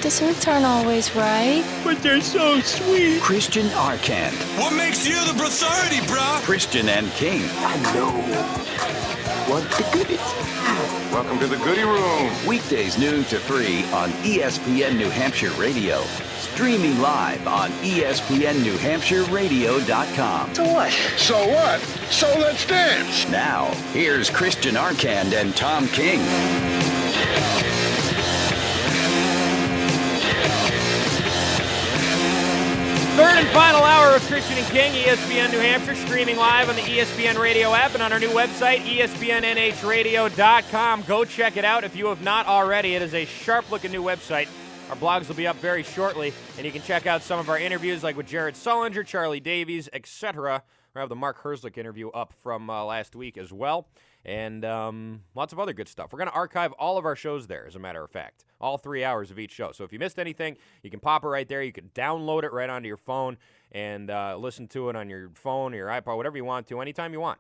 Desserts aren't always right. But they're so sweet. Christian Arcand. What makes you the authority, brah? Christian and King. I know what the goodies. Welcome to the Goody Room. Weekdays noon to 3 on ESPN New Hampshire Radio. Streaming live on ESPNNewHampshireRadio.com. So what? So what? So let's dance. Now, here's Christian Arcand and Tom King. Third and final hour of Christian and King, ESPN New Hampshire, streaming live on the ESPN Radio app and on our new website, ESPNNHradio.com. Go check it out if you have not already. It is a sharp-looking new website. Our blogs will be up very shortly, and you can check out some of our interviews, like with Jared Sullinger, Charlie Davies, etc. We have the Mark Herzlich interview up from last week as well, and lots of other good stuff. We're going to archive all of our shows there, as a matter of fact, all 3 hours of each show. So if you missed anything, you can pop it right there. You can download it right onto your phone and listen to it on your phone or your iPod, whatever you want to, anytime you want.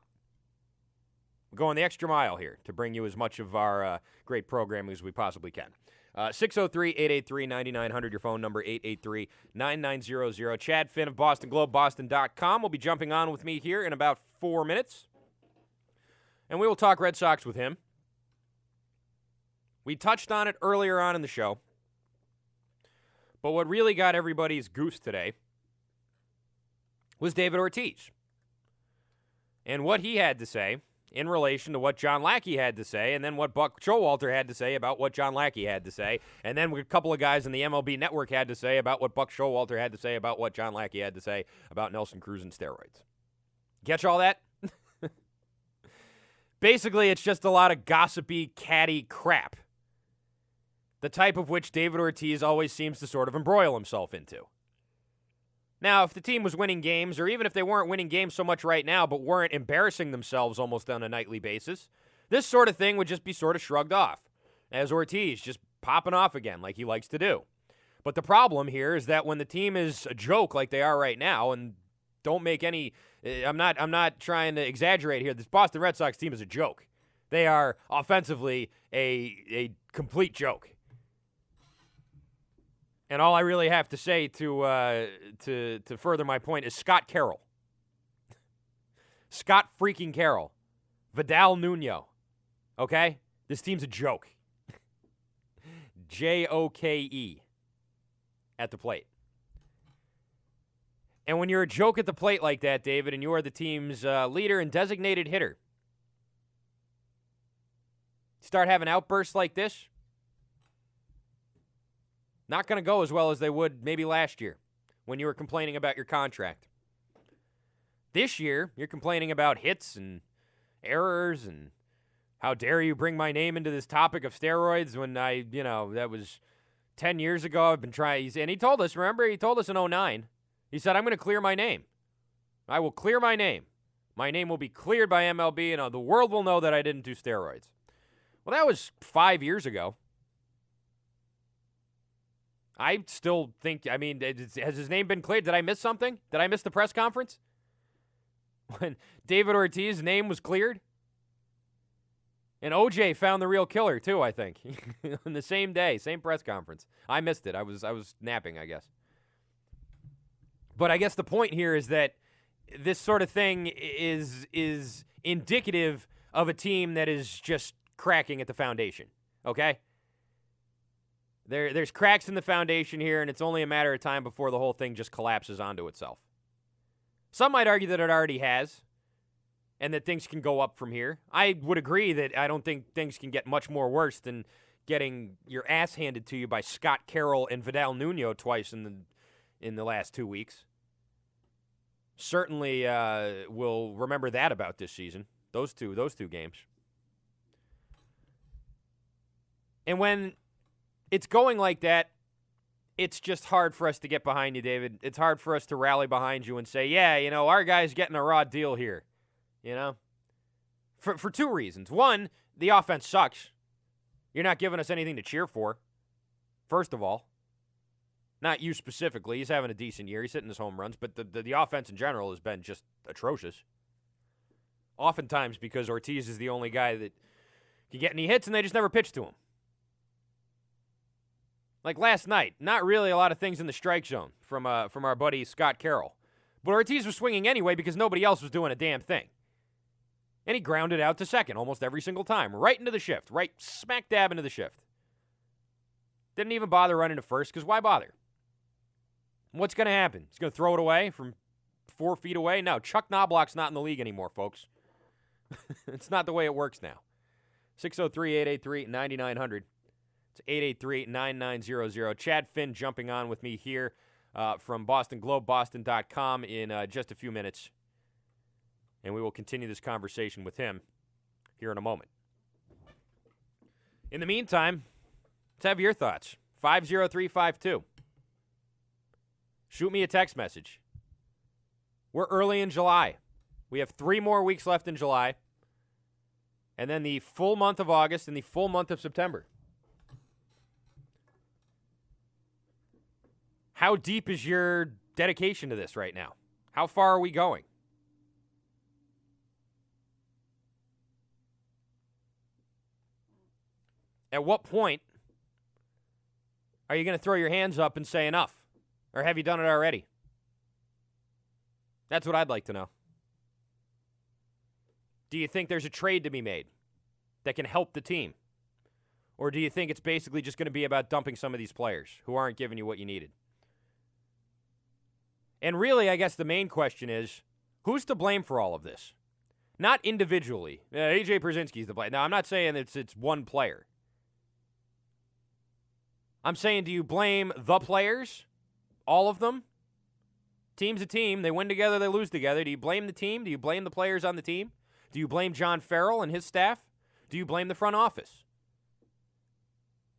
We're going the extra mile here to bring you as much of our great programming as we possibly can. 603-883-9900, your phone number, 883-9900. Chad Finn of Boston Globe, Boston.com will be jumping on with me here in about 4 minutes. And we will talk Red Sox with him. We touched on it earlier on in the show. But what really got everybody's goose today was David Ortiz. And what he had to say in relation to what John Lackey had to say, and then what Buck Showalter had to say about what John Lackey had to say, and then a couple of guys in the MLB Network had to say about what Buck Showalter had to say about what John Lackey had to say about Nelson Cruz and steroids. Catch all that? Basically, it's just a lot of gossipy, catty crap. The type of which David Ortiz always seems to sort of embroil himself into. Now, if the team was winning games, or even if they weren't winning games so much right now, but weren't embarrassing themselves almost on a nightly basis, this sort of thing would just be sort of shrugged off, as Ortiz just popping off again like he likes to do. But the problem here is that when the team is a joke like they are right now, and don't make any, I'm not trying to exaggerate here, this Boston Red Sox team is a joke. They are offensively a complete joke. And all I really have to say to further my point is Scott Carroll. Scott freaking Carroll. Vidal Nuno. Okay? This team's a joke. Joke at the plate. And when you're a joke at the plate like that, David, and you are the team's leader and designated hitter, start having outbursts like this, not going to go as well as they would maybe last year when you were complaining about your contract. This year, you're complaining about hits and errors and how dare you bring my name into this topic of steroids when that was 10 years ago. I've been trying, and he told us, remember, he told us in 2009, he said, I'm going to clear my name. I will clear my name. My name will be cleared by MLB, and the world will know that I didn't do steroids. Well, that was 5 years ago. I still think, has his name been cleared? Did I miss something? Did I miss the press conference? When David Ortiz's name was cleared? And OJ found the real killer, too, I think. On the same day, same press conference. I missed it. I was napping, I guess. But I guess the point here is that this sort of thing is indicative of a team that is just cracking at the foundation, okay? There's cracks in the foundation here, and it's only a matter of time before the whole thing just collapses onto itself. Some might argue that it already has, and that things can go up from here. I would agree that I don't think things can get much more worse than getting your ass handed to you by Scott Carroll and Vidal Nuno twice in the last 2 weeks. Certainly will remember that about this season, those two games. And when it's going like that, it's just hard for us to get behind you, David. It's hard for us to rally behind you and say, yeah, our guy's getting a raw deal here, For two reasons. One, the offense sucks. You're not giving us anything to cheer for, first of all. Not you specifically. He's having a decent year. He's hitting his home runs, but the offense in general has been just atrocious. Oftentimes because Ortiz is the only guy that can get any hits, and they just never pitch to him. Like last night, not really a lot of things in the strike zone from our buddy Scott Carroll. But Ortiz was swinging anyway because nobody else was doing a damn thing. And he grounded out to second almost every single time, right into the shift, right smack dab into the shift. Didn't even bother running to first because why bother? What's going to happen? He's going to throw it away from 4 feet away? No, Chuck Knobloch's not in the league anymore, folks. It's not the way it works now. 603-883-9900. It's 883-9900. Chad Finn jumping on with me here from Boston Globe, boston.com in just a few minutes. And we will continue this conversation with him here in a moment. In the meantime, let's have your thoughts. 50352. Shoot me a text message. We're early in July. We have 3 more weeks left in July. And then the full month of August and the full month of September. How deep is your dedication to this right now? How far are we going? At what point are you going to throw your hands up and say enough? Or have you done it already? That's what I'd like to know. Do you think there's a trade to be made that can help the team? Or do you think it's basically just going to be about dumping some of these players who aren't giving you what you needed? And really, I guess the main question is, who's to blame for all of this? Not individually. A.J. Pierzynski's to blame. Now, I'm not saying it's one player. I'm saying, do you blame the players? All of them? Team's a team. They win together, they lose together. Do you blame the team? Do you blame the players on the team? Do you blame John Farrell and his staff? Do you blame the front office?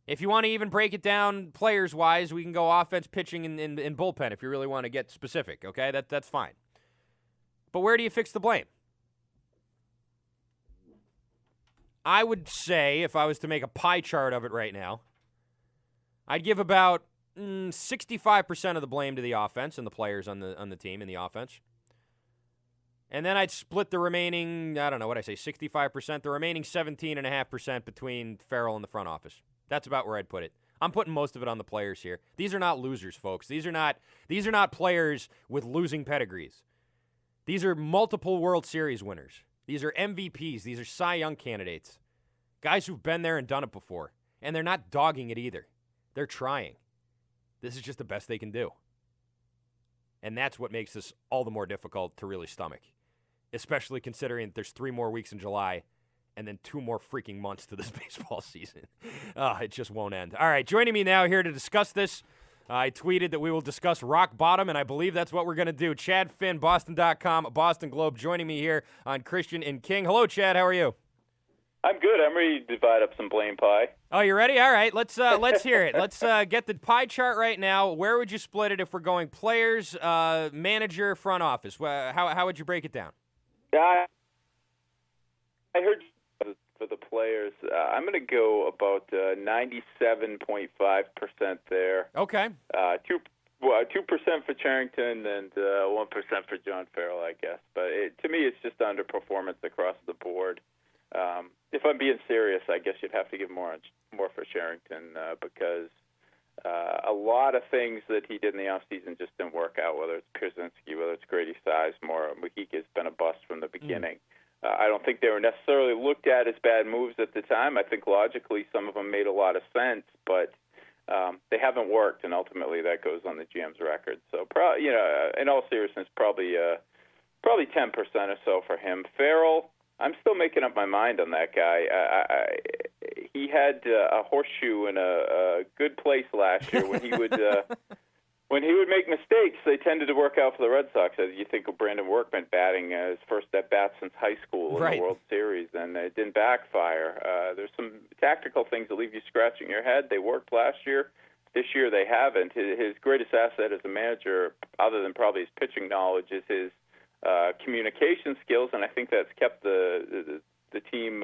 If you want to even break it down players-wise, we can go offense, pitching, and bullpen if you really want to get specific, okay? That's fine. But where do you fix the blame? I would say, if I was to make a pie chart of it right now, I'd give about 65% of the blame to the offense and the players on the team in the offense. And then I'd split the remaining, 65%, the remaining 17.5% between Farrell and the front office. That's about where I'd put it. I'm putting most of it on the players here. These are not losers, folks. These are not players with losing pedigrees. These are multiple World Series winners. These are MVPs. These are Cy Young candidates. Guys who've been there and done it before. And they're not dogging it either. They're trying. This is just the best they can do. And that's what makes this all the more difficult to really stomach. Especially considering there's 3 more weeks in July and then 2 more freaking months to this baseball season. It just won't end. All right, joining me now here to discuss this, I tweeted that we will discuss rock bottom, and I believe that's what we're going to do. Chad Finn, Boston.com, Boston Globe, joining me here on Christian and King. Hello, Chad. How are you? I'm good. I'm ready to divide up some blame pie. Oh, you ready? All right, let's hear it. Let's get the pie chart right now. Where would you split it if we're going players, manager, front office? How would you break it down? I heard for the players. I'm going to go about 97.5% there. Okay. 2% for Charrington and 1% for John Farrell, I guess. But to me, it's just underperformance across the board. If I'm being serious, I guess you'd have to give more for Charrington because a lot of things that he did in the offseason just didn't work out, whether it's Pierzynski, whether it's Grady Sizemore. Mujica's been a bust from the beginning. I don't think they were necessarily looked at as bad moves at the time. I think logically some of them made a lot of sense, but they haven't worked, and ultimately that goes on the GM's record. So, in all seriousness, probably 10% or so for him. Farrell, I'm still making up my mind on that guy. He had a horseshoe in a good place last year when he would when he would make mistakes. They tended to work out for the Red Sox. As you think of Brandon Workman batting his first at bat since high school in the World Series, and it didn't backfire. There's some tactical things that leave you scratching your head. They worked last year. This year they haven't. His greatest asset as a manager, other than probably his pitching knowledge, is his communication skills, and I think that's kept the team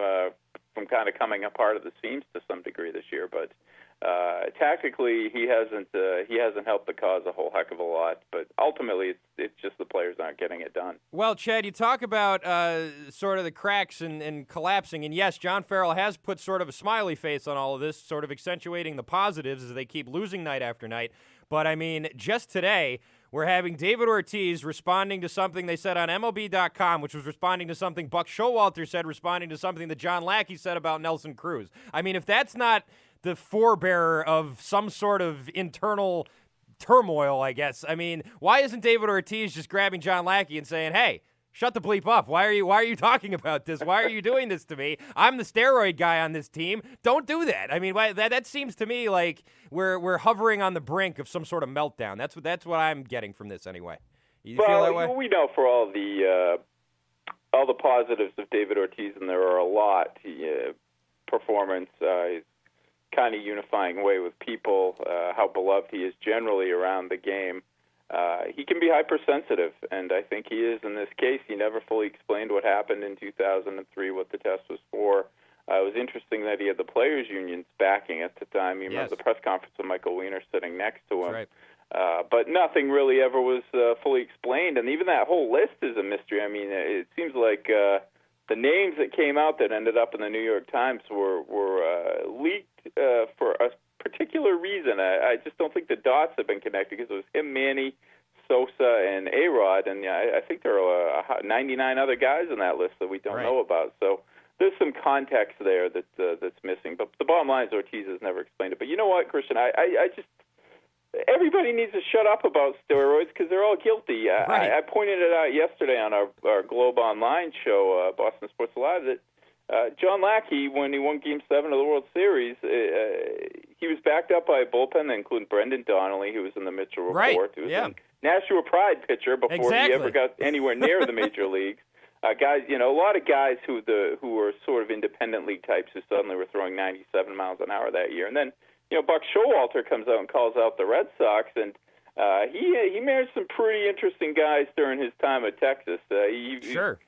from kind of coming apart of the seams to some degree this year. But Tactically, he hasn't helped the cause a whole heck of a lot, but ultimately it's just the players aren't getting it done. Well, Chad, you talk about sort of the cracks and collapsing, and yes, John Farrell has put sort of a smiley face on all of this, sort of accentuating the positives as they keep losing night after night. But, I mean, just today, we're having David Ortiz responding to something they said on MLB.com, which was responding to something Buck Showalter said, responding to something that John Lackey said about Nelson Cruz. I mean, if that's not the forebearer of some sort of internal turmoil, I guess. I mean, why isn't David Ortiz just grabbing John Lackey and saying, hey, shut the bleep up. Why are you talking about this? Why are you doing this to me? I'm the steroid guy on this team. Don't do that. I mean, that seems to me like we're hovering on the brink of some sort of meltdown. That's what I'm getting from this anyway. You feel that way? We know for all the positives of David Ortiz, and there are a lot. Performance, his kind of unifying way with people, how beloved he is generally around the game. He can be hypersensitive, and I think he is in this case. He never fully explained what happened in 2003, what the test was for. It was interesting that he had the players' unions backing at the time. You remember the press conference with Michael Weiner sitting next to him. Right. But nothing really ever was fully explained, and even that whole list is a mystery. I mean, it seems like the names that came out that ended up in the New York Times were leaked for a particular reason. I just don't think the dots have been connected because it was him, Manny, Sosa, and A-Rod, and I think there are 99 other guys on that list that we don't know about. So there's some context there that's missing. But the bottom line is Ortiz has never explained it. But you know what, Christian? I just everybody needs to shut up about steroids because they're all guilty. I pointed it out yesterday on our Globe Online show, Boston Sports Live, that John Lackey, when he won Game 7 of the World Series, he was backed up by a bullpen that included Brendan Donnelly, who was in the Mitchell Report, who was a Nashua Pride pitcher before he ever got anywhere near the major leagues. Guys, a lot of guys who were sort of independent league types who suddenly were throwing 97 miles an hour that year. And then, Buck Showalter comes out and calls out the Red Sox, and he managed some pretty interesting guys during his time at Texas. Sure.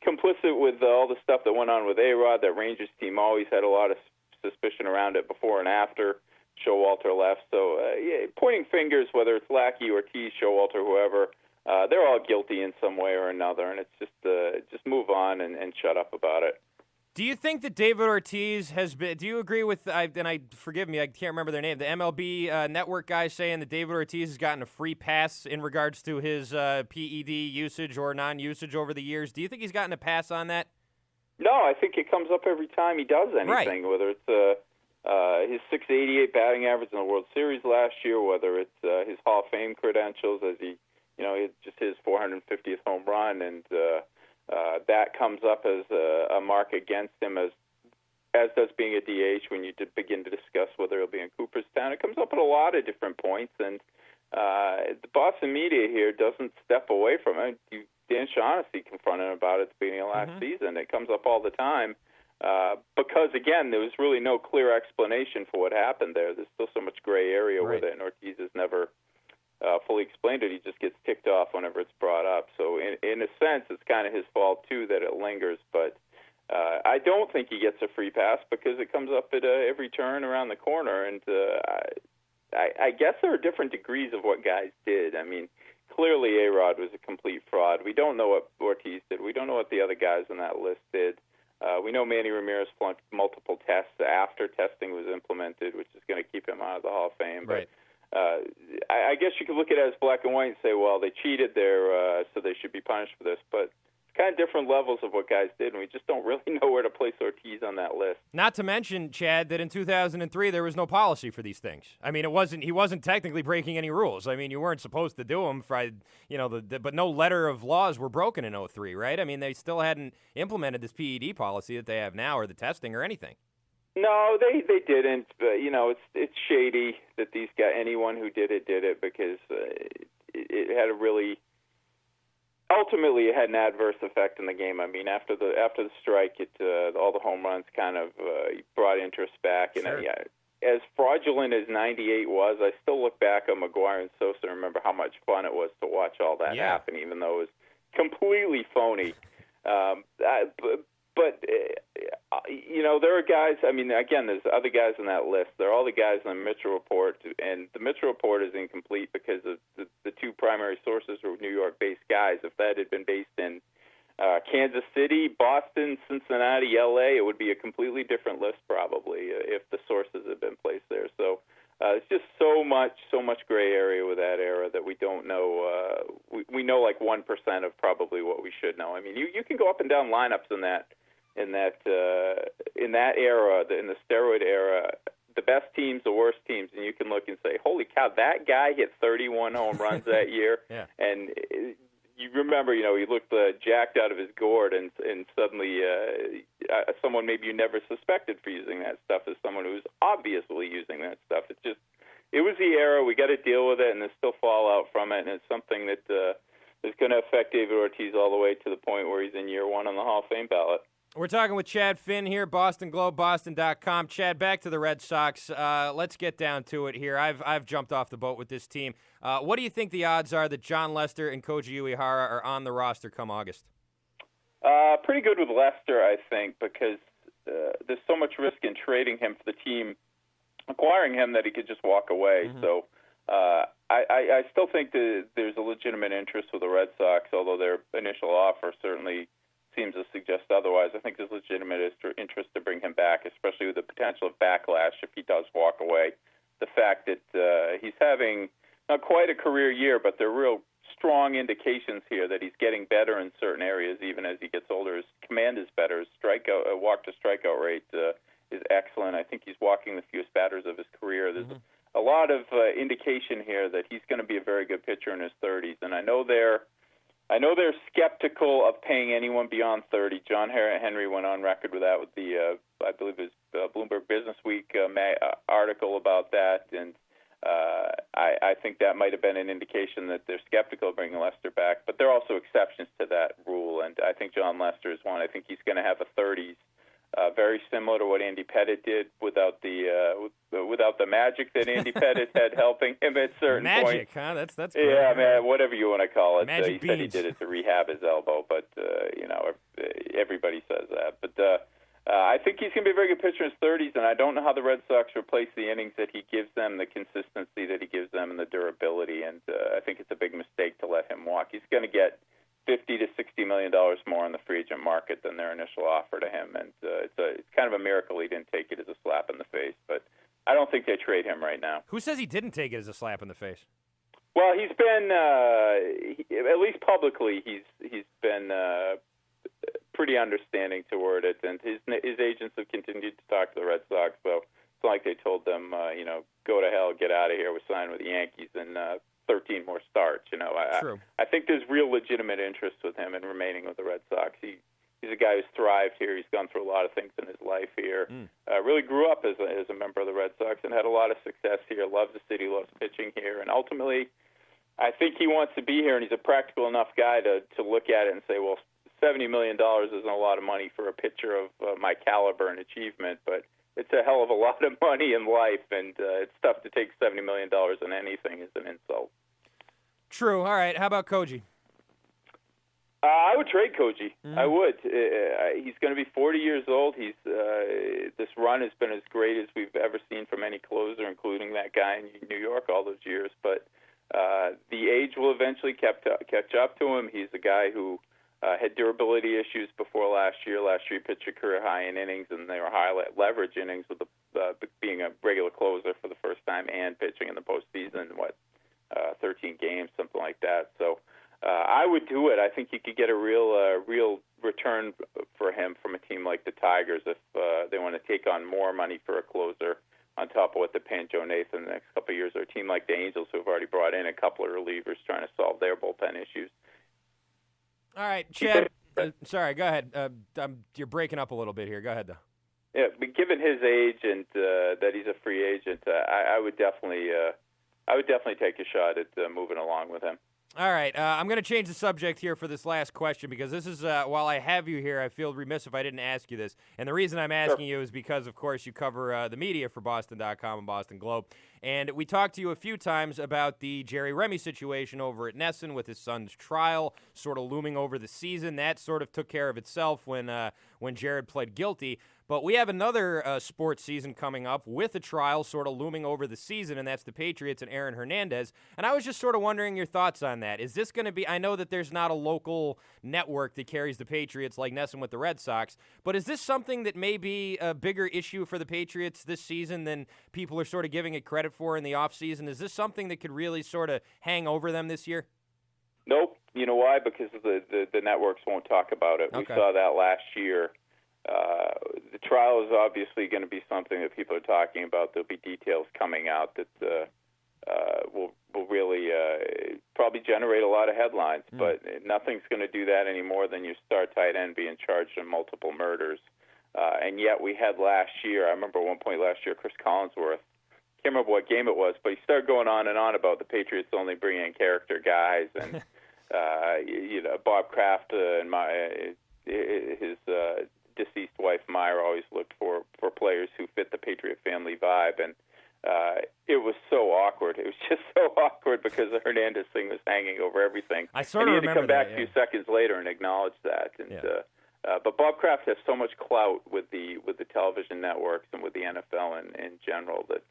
Complicit with all the stuff that went on with A-Rod. That Rangers team always had a lot of suspicion around it before and after Showalter left. So, pointing fingers, whether it's Lackey, Ortiz, Showalter, whoever, they're all guilty in some way or another, and it's just move on and shut up about it. Do you think that David Ortiz has been? Do you agree with? Forgive me, I can't remember their name. The MLB Network guy saying that David Ortiz has gotten a free pass in regards to his PED usage or non-usage over the years. Do you think he's gotten a pass on that? No, I think it comes up every time he does anything. Whether it's his .688 batting average in the World Series last year, whether it's his Hall of Fame credentials as he just his 450th home run, and that comes up as a mark against him, as does being a DH when you begin to discuss whether he'll be in Cooperstown. It comes up at a lot of different points, and the Boston media here doesn't step away from it. Dan Shaughnessy confronted him about it at the beginning of last season. It comes up all the time because, again, there was really no clear explanation for what happened there. There's still so much gray area with it, and Ortiz has never fully explained it. He just gets ticked off whenever it's brought up. So in a sense, it's kind of his fault, too, that it lingers. But I don't think he gets a free pass because it comes up at every turn around the corner. And I guess there are different degrees of what guys did. I mean, clearly A-Rod was a complete fraud. We don't know what Ortiz did. We don't know what the other guys on that list did. We know Manny Ramirez flunked multiple tests after testing was implemented, which is going to keep him out of the Hall of Fame. But I guess you could look at it as black and white and say, well, they cheated there, so they should be punished for this. But it's kind of different levels of what guys did, and we just don't really know where to place Ortiz on that list. Not to mention, Chad, that in 2003 there was no policy for these things. I mean, he wasn't technically breaking any rules. I mean, you weren't supposed to do them, but no letter of laws were broken in 2003, right? I mean, they still hadn't implemented this PED policy that they have now, or the testing, or anything. No, they didn't. It's shady that these guys, anyone who did it because it had a really. Ultimately, it had an adverse effect in the game. I mean, after the strike, all the home runs kind of brought interest back. And as fraudulent as '98 was, I still look back on McGuire and Sosa and remember how much fun it was to watch all that happen, even though it was completely phony. But, there are guys, again, there's other guys on that list. There are all the guys in the Mitchell Report, and the Mitchell Report is incomplete because of the two primary sources were New York-based guys. If that had been based in Kansas City, Boston, Cincinnati, L.A., it would be a completely different list probably if the sources had been placed there. So it's just so much gray area with that era that we don't know. We know like 1% of probably what we should know. You can go up and down lineups in that era, in the steroid era, the best teams, the worst teams, and you can look and say, holy cow, that guy hit 31 home runs that year. Yeah. And you remember, he looked jacked out of his gourd, and suddenly someone maybe you never suspected for using that stuff is someone who's obviously using that stuff. It was the era. We got to deal with it, and there's still fallout from it, and it's something that is going to affect David Ortiz all the way to the point where he's in year one on the Hall of Fame ballot. We're talking with Chad Finn here, Boston Globe, Boston.com. Chad, back to the Red Sox. Let's get down to it here. I've jumped off the boat with this team. What do you think the odds are that John Lester and Koji Uehara are on the roster come August? Pretty good with Lester, I think, because there's so much risk in trading him for the team, acquiring him, that he could just walk away. Mm-hmm. So I still think that there's a legitimate interest with the Red Sox, although their initial offer certainly seems to suggest otherwise. I think there's legitimate interest to bring him back, especially with the potential of backlash if he does walk away. The fact that he's having not quite a career year, but there are real strong indications here that he's getting better in certain areas even as he gets older. His command is better. His walk-to-strikeout rate is excellent. I think he's walking the fewest batters of his career. There's a lot of indication here that he's going to be a very good pitcher in his 30s, and I know they're skeptical of paying anyone beyond 30. John Henry went on record with that with the, I believe it was Bloomberg Business Week article about that, and I think that might have been an indication that they're skeptical of bringing Lester back. But there are also exceptions to that rule, and I think John Lester is one. I think he's going to have a 30s. Very similar to what Andy Pettitte did without the magic that Andy Pettitte had helping him at certain magic, points. huh? That's great. Yeah, man, whatever you want to call it. Magic He said he did it to rehab his elbow, but everybody says that. But I think he's going to be a very good pitcher in his 30s, and I don't know how the Red Sox replace the innings that he gives them, the consistency that he gives them, and the durability. And I think it's a big mistake to let him walk. He's going to get $50 to $60 million more on the free agent market than their initial offer to him, and it's kind of a miracle he didn't take it as a slap in the face. But I don't think they trade him right now. Who says he didn't take it as a slap in the face? Well, he's been at least publicly he's been pretty understanding toward it, and his agents have continued to talk to the Red Sox. So it's not like they told them, go to hell, get out of here. We're signing with the Yankees and 13 more starts. True. I think there's real legitimate interest with him in remaining with the Red Sox. He's a guy who's thrived here. He's gone through a lot of things in his life here. Really grew up as a member of the Red Sox and had a lot of success here. Loves the city, loves pitching here, and ultimately, I think he wants to be here. And he's a practical enough guy to look at it and say, well, $70 million isn't a lot of money for a pitcher of my caliber and achievement, but it's a hell of a lot of money in life, and it's tough to take $70 million in anything as an insult. True. All right. How about Koji? I would trade Koji. I would. He's going to be 40 years old. This run has been as great as we've ever seen from any closer, including that guy in New York all those years. But the age will eventually catch up to him. He's a guy who had durability issues before last year. Last year he pitched a career high in innings, and they were high leverage innings with being a regular closer for the first time and pitching in the postseason, 13 games, something like that. So I would do it. I think you could get a real return for him from a team like the Tigers if they want to take on more money for a closer on top of what they're paying Joe Nathan the next couple of years, or a team like the Angels who have already brought in a couple of relievers trying to solve their bullpen issues. All right, Chad. Sorry, go ahead. You're breaking up a little bit here. Go ahead, though. Yeah, but given his age and that he's a free agent, I would definitely take a shot at moving along with him. All right, I'm going to change the subject here for this last question because this is, while I have you here, I feel remiss if I didn't ask you this. And the reason I'm asking you is because, of course, you cover the media for Boston.com and Boston Globe. And we talked to you a few times about the Jerry Remy situation over at Nesson with his son's trial sort of looming over the season. That sort of took care of itself when Jared pled guilty. But we have another sports season coming up with a trial sort of looming over the season, and that's the Patriots and Aaron Hernandez. And I was just sort of wondering your thoughts on that. Is this going to be – I know that there's not a local network that carries the Patriots like Nesson with the Red Sox, but is this something that may be a bigger issue for the Patriots this season than people are sort of giving it credit for in the offseason? Is this something that could really sort of hang over them this year? Nope. You know why? Because the networks won't talk about it. Okay. We saw that last year. The trial is obviously going to be something that people are talking about. There'll be details coming out that will really probably generate a lot of headlines, but nothing's going to do that any more than your star tight end being charged in multiple murders. And yet we had last year, I remember at one point last year, Chris Collinsworth, can't remember what game it was, but he started going on and on about the Patriots only bringing in character guys, and Bob Kraft and his deceased wife Meyer always looked for players who fit the Patriot family vibe, and it was so awkward. It was just so awkward because the Hernandez thing was hanging over everything. I sort of remember he had to come back that, a few seconds later and acknowledge that. And but Bob Kraft has so much clout with the television networks and with the NFL in general that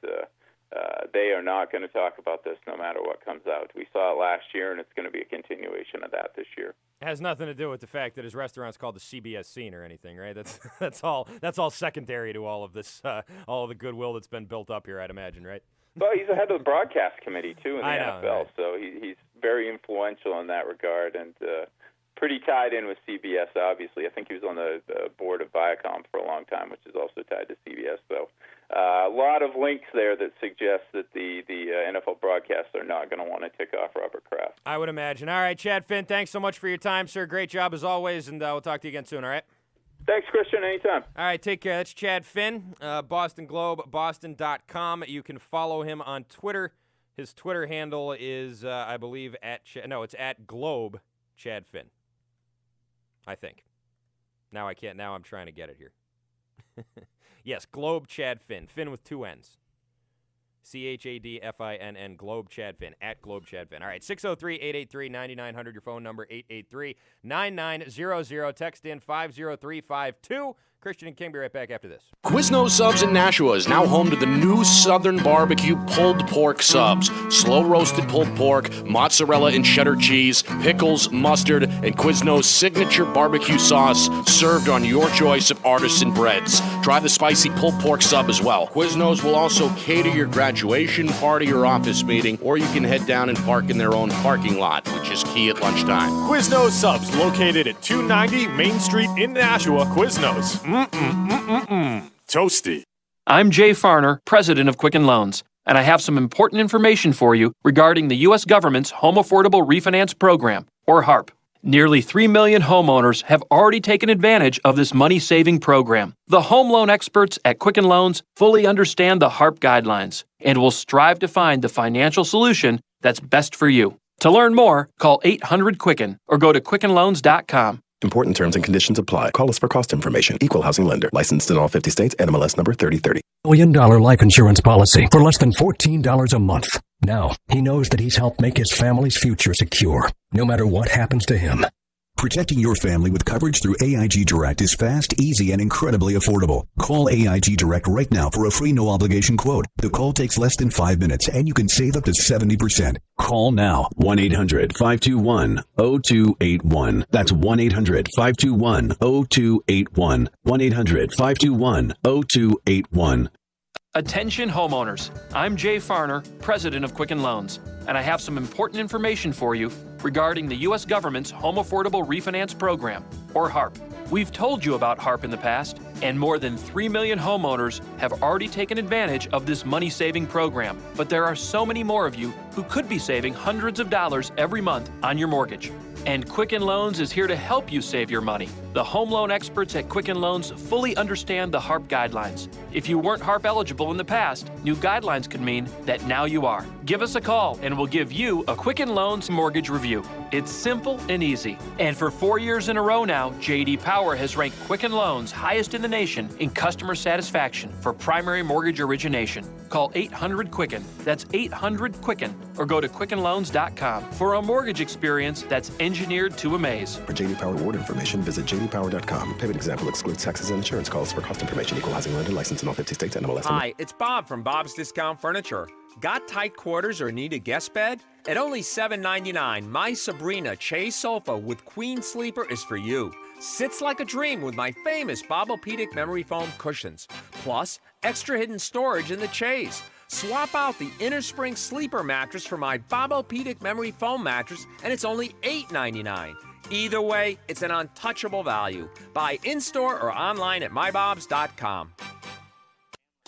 they are not going to talk about this no matter what comes out. We saw it last year, and it's going to be a continuation of that this year. It has nothing to do with the fact that his restaurant's called the CBS Scene or anything, right? That's all secondary to all of this, all of the goodwill that's been built up here, I'd imagine, right? Well, he's the head of the broadcast committee too in the NFL, right. So he's very influential in that regard, and pretty tied in with CBS. Obviously, I think he was on the board of Viacom for a long time, which is also tied to CBS. So a lot of links there that suggest that the NFL broadcasts are not going to want to tick off Robert Kraft. I would imagine. All right, Chad Finn, thanks so much for your time, sir. Great job as always, and we'll talk to you again soon, all right? Thanks, Christian. Anytime. All right, take care. That's Chad Finn, Boston Globe, Boston.com. You can follow him on Twitter. His Twitter handle is, I believe, it's at Globe Chad Finn. I think. Now I'm trying to get it here. Yes, Globe Chad Finn. Finn with two N's. ChadFinn, Globe Chad Finn, at Globe Chad Finn. All right, 603-883-9900, your phone number, 883-9900. Text in 50352. Christian and King, be right back after this. Quiznos Subs in Nashua is now home to the new Southern Barbecue pulled pork subs. Slow-roasted pulled pork, mozzarella and cheddar cheese, pickles, mustard, and Quiznos' signature barbecue sauce served on your choice of artisan breads. Try the spicy pulled pork sub as well. Quiznos will also cater your graduation party or office meeting, or you can head down and park in their own parking lot, which is key at lunchtime. Quiznos Subs, located at 290 Main Street in Nashua. Quiznos. Toasty. I'm Jay Farner, president of Quicken Loans, and I have some important information for you regarding the U.S. government's Home Affordable Refinance Program, or HARP. Nearly 3 million homeowners have already taken advantage of this money-saving program. The home loan experts at Quicken Loans fully understand the HARP guidelines and will strive to find the financial solution that's best for you. To learn more, call 800-QUICKEN or go to QuickenLoans.com. Important terms and conditions apply. Call us for cost information. Equal housing lender. Licensed in all 50 states. NMLS number 3030. $1 million life insurance policy for less than $14 a month. Now, he knows that he's helped make his family's future secure, no matter what happens to him. Protecting your family with coverage through AIG Direct is fast, easy, and incredibly affordable. Call AIG Direct right now for a free no-obligation quote. The call takes less than 5 minutes, and you can save up to 70%. Call now. 1-800-521-0281. That's 1-800-521-0281. 1-800-521-0281. Attention homeowners. I'm Jay Farner, president of Quicken Loans, and I have some important information for you regarding the U.S. government's Home Affordable Refinance Program, or HARP. We've told you about HARP in the past, and more than 3 million homeowners have already taken advantage of this money-saving program. But there are so many more of you who could be saving hundreds of dollars every month on your mortgage. And Quicken Loans is here to help you save your money. The home loan experts at Quicken Loans fully understand the HARP guidelines. If you weren't HARP eligible in the past, new guidelines could mean that now you are. Give us a call and we'll give you a Quicken Loans mortgage review. It's simple and easy. And for 4 years in a row now, J.D. Power has ranked Quicken Loans highest in the nation in customer satisfaction for primary mortgage origination. Call 800-QUICKEN. That's 800-QUICKEN. Or go to QuickenLoans.com for a mortgage experience that's engineered to amaze. For J.D. Power award information, visit jdpower.com. Payment example excludes taxes and insurance calls. For cost information, equal housing lender, license in all 50 states, NMLS. Hi, it's Bob from Bob's Discount Furniture. Got tight quarters or need a guest bed? At only $7.99, my Sabrina Che sofa with queen sleeper is for you. Sits like a dream with my famous Bobopedic memory foam cushions. Plus, extra hidden storage in the Che's. Swap out the inner spring sleeper mattress for my Bobopedic memory foam mattress, and it's only $8.99. Either way, it's an untouchable value. Buy in-store or online at mybobs.com.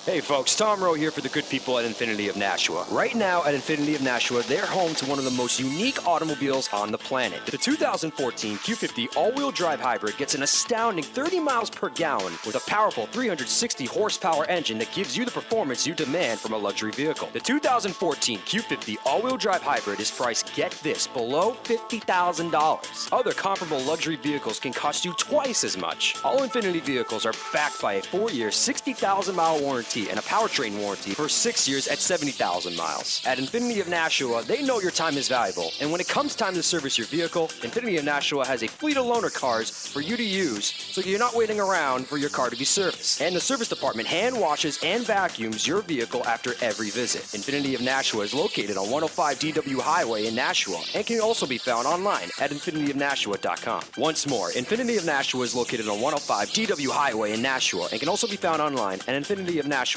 Hey folks, Tom Rowe here for the good people at Infinity of Nashua. Right now at Infinity of Nashua, they're home to one of the most unique automobiles on the planet. The 2014 Q50 all-wheel drive hybrid gets an astounding 30 miles per gallon with a powerful 360 horsepower engine that gives you the performance you demand from a luxury vehicle. The 2014 Q50 all-wheel drive hybrid is priced, get this, below $50,000. Other comparable luxury vehicles can cost you twice as much. All Infinity vehicles are backed by a 4-year, 60,000-mile warranty and a powertrain warranty for 6 years at 70,000 miles. At Infinity of Nashua, they know your time is valuable, and when it comes time to service your vehicle, Infinity of Nashua has a fleet of loaner cars for you to use, so you're not waiting around for your car to be serviced. And the service department hand washes and vacuums your vehicle after every visit. Infinity of Nashua is located on 105 DW Highway in Nashua, and can also be found online at infinityofnashua.com. Once more, Infinity of Nashua is located on 105 DW Highway in Nashua, and can also be found online at infinityofnashua.com.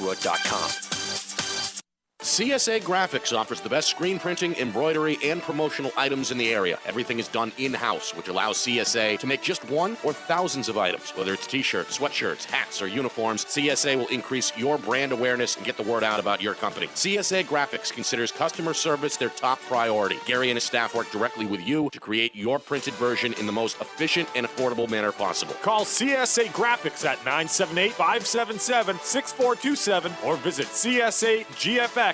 CSA Graphics offers the best screen printing, embroidery, and promotional items in the area. Everything is done in-house, which allows CSA to make just one or thousands of items. Whether it's t-shirts, sweatshirts, hats, or uniforms, CSA will increase your brand awareness and get the word out about your company. CSA Graphics considers customer service their top priority. Gary and his staff work directly with you to create your printed version in the most efficient and affordable manner possible. Call CSA Graphics at 978-577-6427 or visit CSAGFX.com.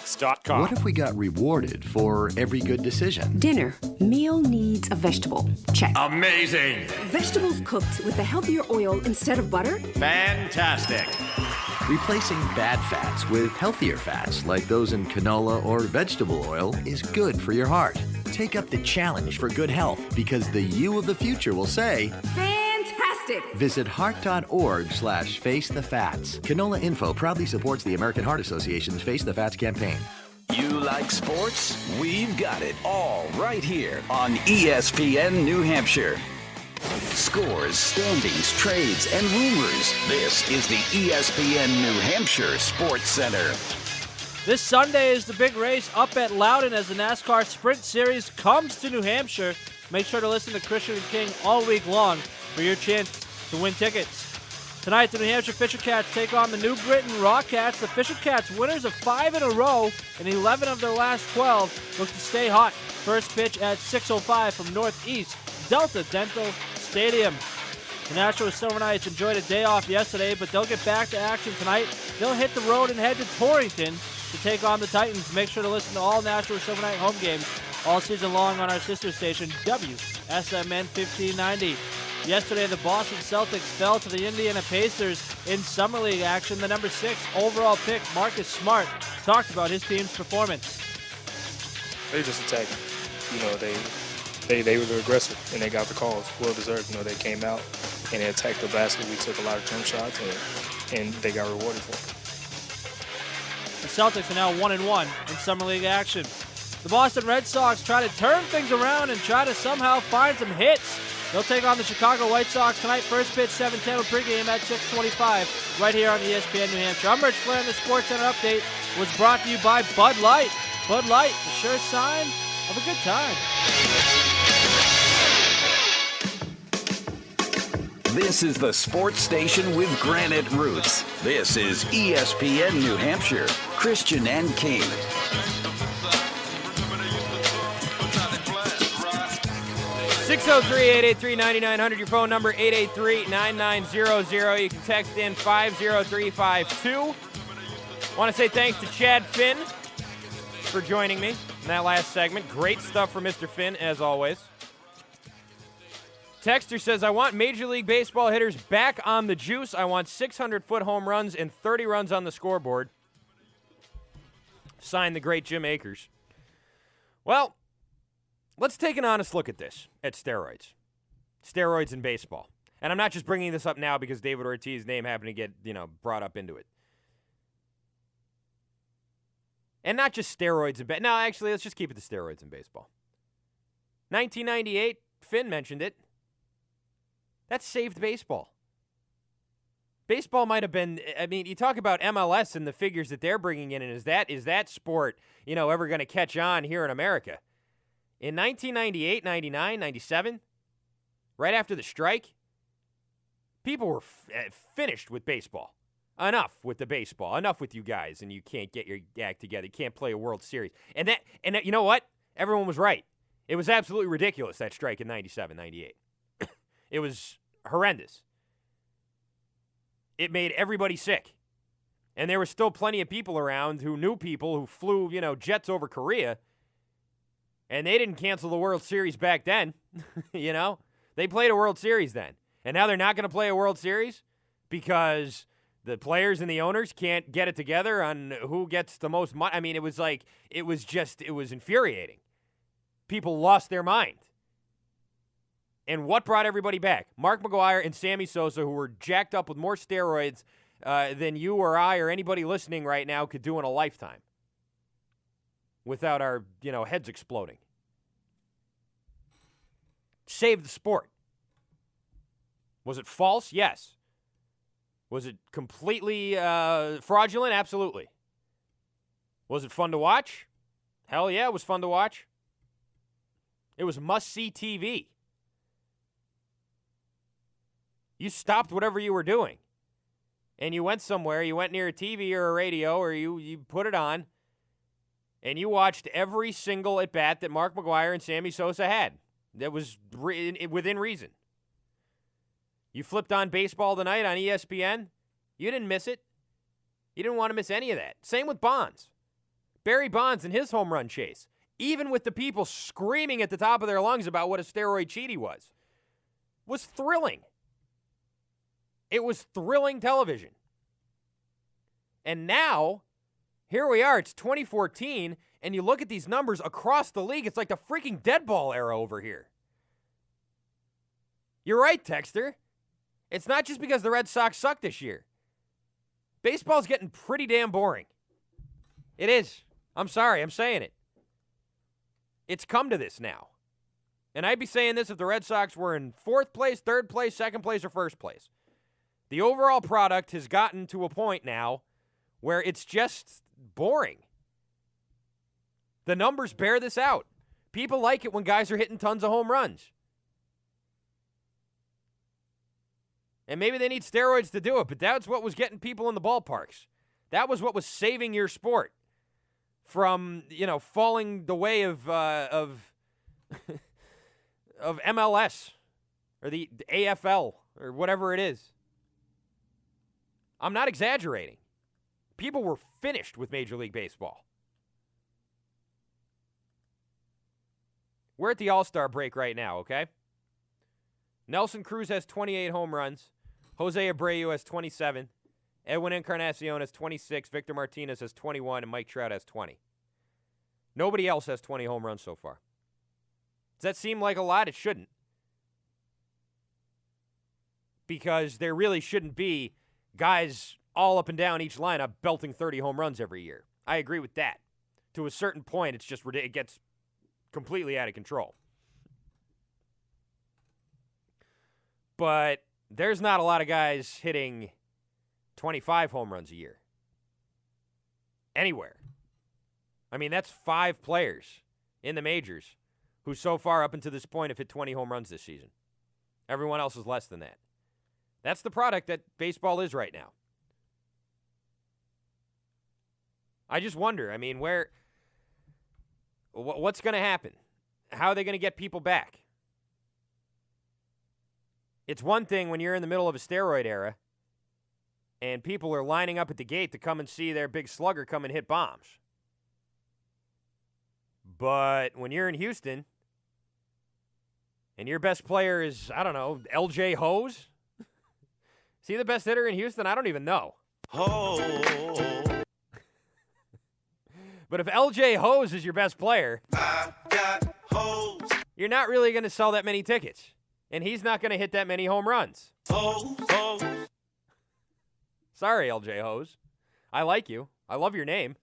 What if we got rewarded for every good decision? Dinner. Meal needs a vegetable. Check. Amazing. Vegetables cooked with a healthier oil instead of butter? Fantastic. Replacing bad fats with healthier fats, like those in canola or vegetable oil, is good for your heart. Take up the challenge for good health, because the you of the future will say, fantastic! Visit heart.org/face the fats. Canola Info proudly supports the American Heart Association's Face the Fats campaign. You like sports? We've got it all right here on ESPN New Hampshire. Scores, standings, trades, and rumors. This is the ESPN New Hampshire Sports Center. This Sunday is the big race up at Loudon as the NASCAR Sprint Series comes to New Hampshire. Make sure to listen to Christian and King all week long for your chance to win tickets. Tonight, the New Hampshire Fisher Cats take on the New Britain Raw Cats. The Fisher Cats, winners of 5 in a row and 11 of their last 12, look to stay hot. First pitch at 6:05 from Northeast Delta Dental Stadium. The Nashua Silver Knights enjoyed a day off yesterday, but they'll get back to action tonight. They'll hit the road and head to Torrington to take on the Titans. Make sure to listen to all Nashua Silver Knight home games all season long on our sister station, WSMN 1590. Yesterday, the Boston Celtics fell to the Indiana Pacers in Summer League action. The number 6 overall pick, Marcus Smart, talked about his team's performance. They just attacked. You know, they were aggressive, and they got the calls. Well deserved. You know, they came out and they attacked the basket. We took a lot of jump shots, and they got rewarded for it. The Celtics are now 1-1 in Summer League action. The Boston Red Sox try to turn things around and try to somehow find some hits. They'll take on the Chicago White Sox tonight. First pitch, 7:10 with pregame at 6:25 right here on ESPN New Hampshire. I'm Rich Flair, and the Sports Center update was brought to you by Bud Light. Bud Light, the sure sign of a good time. This is the sports station with granite roots. This is ESPN New Hampshire. Christian and King. 603-883-9900, your phone number 883-9900. You can text in 50352. Want to say thanks to Chad Finn for for joining me in that last segment. Great stuff from Mr. Finn, as always. Texter says, I want Major League Baseball hitters back on the juice. I want 600-foot home runs and 30 runs on the scoreboard. Signed the great Jim Akers. Well, let's take an honest look at this, at steroids. Steroids in baseball. And I'm not just bringing this up now because David Ortiz's name happened to get, brought up into it. And not just steroids in No, actually, let's just keep it to steroids in baseball. 1998, Finn mentioned it. That saved baseball. Baseball might have been, you talk about MLS and the figures that they're bringing in, and is that sport, ever going to catch on here in America? In 1998, 99, 97, right after the strike, people were finished with baseball. Enough with the baseball. Enough with you guys, and you can't get your act together. You can't play a World Series. And you know what? Everyone was right. It was absolutely ridiculous, that strike in 97, 98. It was horrendous. It made everybody sick. And there were still plenty of people around who knew people who flew, jets over Korea. And they didn't cancel the World Series back then. They played a World Series then. And now they're not going to play a World Series because the players and the owners can't get it together on who gets the most money. It was infuriating. People lost their mind. And what brought everybody back? Mark McGwire and Sammy Sosa, who were jacked up with more steroids than you or I or anybody listening right now could do in a lifetime without our, heads exploding. Saved the sport. Was it false? Yes. Was it completely fraudulent? Absolutely. Was it fun to watch? Hell yeah, it was fun to watch. It was must-see TV. You stopped whatever you were doing, and you went somewhere. You went near a TV or a radio, or you put it on, and you watched every single at-bat that Mark McGwire and Sammy Sosa had. That was within reason. You flipped on Baseball Tonight on ESPN. You didn't miss it. You didn't want to miss any of that. Same with Bonds. Barry Bonds and his home run chase. Even with the people screaming at the top of their lungs about what a steroid cheat he was thrilling. It was thrilling television. And now, here we are. It's 2014, and you look at these numbers across the league. It's like the freaking dead ball era over here. You're right, Texter. It's not just because the Red Sox suck this year. Baseball's getting pretty damn boring. It is. I'm sorry. I'm saying it. It's come to this now. And I'd be saying this if the Red Sox were in 4th place, 3rd place, 2nd place, or 1st place. The overall product has gotten to a point now where it's just boring. The numbers bear this out. People like it when guys are hitting tons of home runs. And maybe they need steroids to do it, but that's what was getting people in the ballparks. That was what was saving your sport from, falling the way of MLS or the AFL or whatever it is. I'm not exaggerating. People were finished with Major League Baseball. We're at the All-Star break right now, okay? Nelson Cruz has 28 home runs. Jose Abreu has 27. Edwin Encarnacion has 26. Victor Martinez has 21. And Mike Trout has 20. Nobody else has 20 home runs so far. Does that seem like a lot? It shouldn't. Because there really shouldn't be guys all up and down each lineup belting 30 home runs every year. I agree with that. To a certain point, it's just it gets completely out of control. But there's not a lot of guys hitting 25 home runs a year. Anywhere. That's 5 players in the majors who so far up until this point have hit 20 home runs this season. Everyone else is less than that. That's the product that baseball is right now. I just wonder, what's going to happen? How are they going to get people back? It's one thing when you're in the middle of a steroid era and people are lining up at the gate to come and see their big slugger come and hit bombs. But when you're in Houston and your best player is, I don't know, LJ Hose? Is he the best hitter in Houston? I don't even know. But if LJ Hose is your best player, you're not really going to sell that many tickets. And he's not going to hit that many home runs. Sorry, LJ Hose. I like you. I love your name.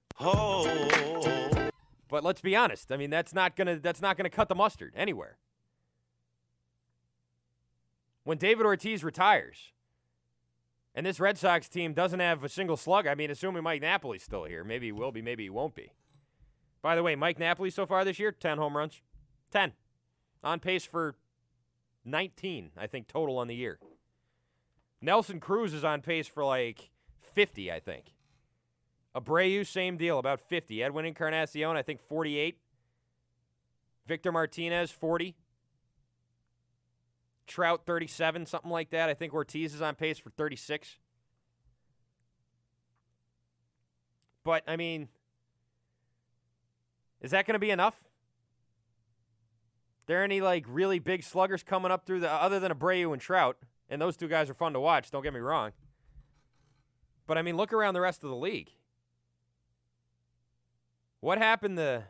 But let's be honest. I mean, that's not gonna cut the mustard anywhere. When David Ortiz retires, and this Red Sox team doesn't have a single slug, I mean, assuming Mike Napoli's still here, maybe he will be, maybe he won't be. By the way, Mike Napoli so far this year, 10 home runs. 10. On pace for 19, I think, total on the year. Nelson Cruz is on pace for like 50, I think. Abreu, same deal, about 50. Edwin Encarnacion, I think 48. Victor Martinez, 40. Trout, 37, something like that. I think Ortiz is on pace for 36. But, I mean, is that going to be enough? There any, like, really big sluggers coming up through other than Abreu and Trout? And those two guys are fun to watch, don't get me wrong. But, I mean, look around the rest of the league. What happened to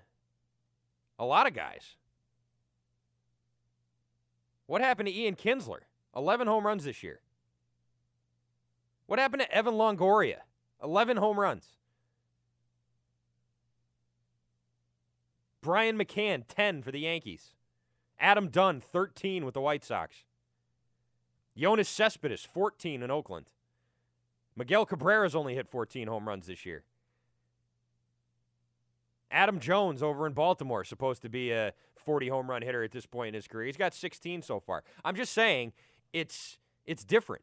a lot of guys? What happened to Ian Kinsler? 11 home runs this year. What happened to Evan Longoria? 11 home runs. Brian McCann, 10 for the Yankees. Adam Dunn, 13 with the White Sox. Yoenis Cespedes, 14 in Oakland. Miguel Cabrera's only hit 14 home runs this year. Adam Jones over in Baltimore, supposed to be a 40 home run hitter at this point in his career. He's got 16 so far. I'm just saying it's different.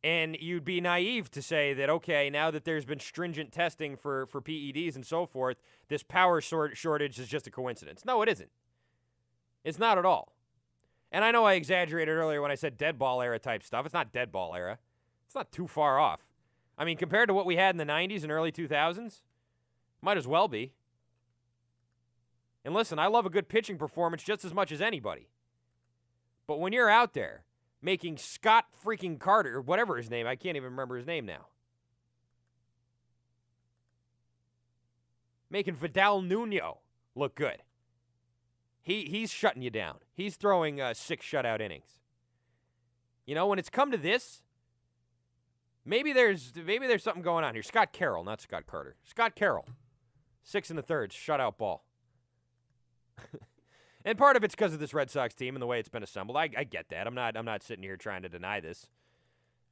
And you'd be naive to say that, okay, now that there's been stringent testing for PEDs and so forth, this power shortage is just a coincidence. No, it isn't. It's not at all. And I know I exaggerated earlier when I said dead ball era type stuff. It's not dead ball era. It's not too far off. I mean, compared to what we had in the 90s and early 2000s, might as well be. And listen, I love a good pitching performance just as much as anybody. But when you're out there making Scott freaking Carter, or whatever his name, I can't even remember his name now. Making Vidal Nuno look good. He's shutting you down. He's throwing 6 shutout innings. You know, when it's come to this, maybe there's something going on here. Scott Carroll, not Scott Carter. Scott Carroll. 6 1/3, shutout ball. And part of it's because of this Red Sox team and the way it's been assembled. I get that. I'm not sitting here trying to deny this.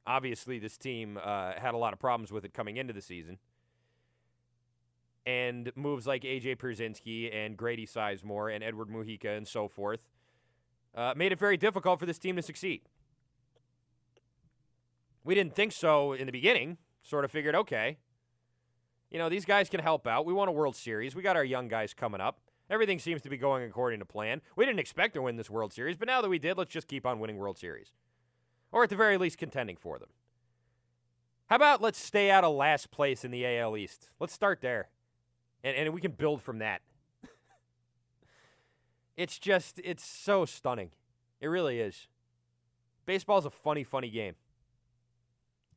Obviously, this team had a lot of problems with it coming into the season. And moves like A.J. Pierzynski and Grady Sizemore and Edward Mujica and so forth made it very difficult for this team to succeed. We didn't think so in the beginning. Sort of figured, okay, you know, these guys can help out. We won a World Series. We got our young guys coming up. Everything seems to be going according to plan. We didn't expect to win this World Series, but now that we did, let's just keep on winning World Series. Or at the very least, contending for them. How about let's stay out of last place in the AL East? Let's start there. And we can build from that. It's so stunning. It really is. Baseball's a funny, funny game.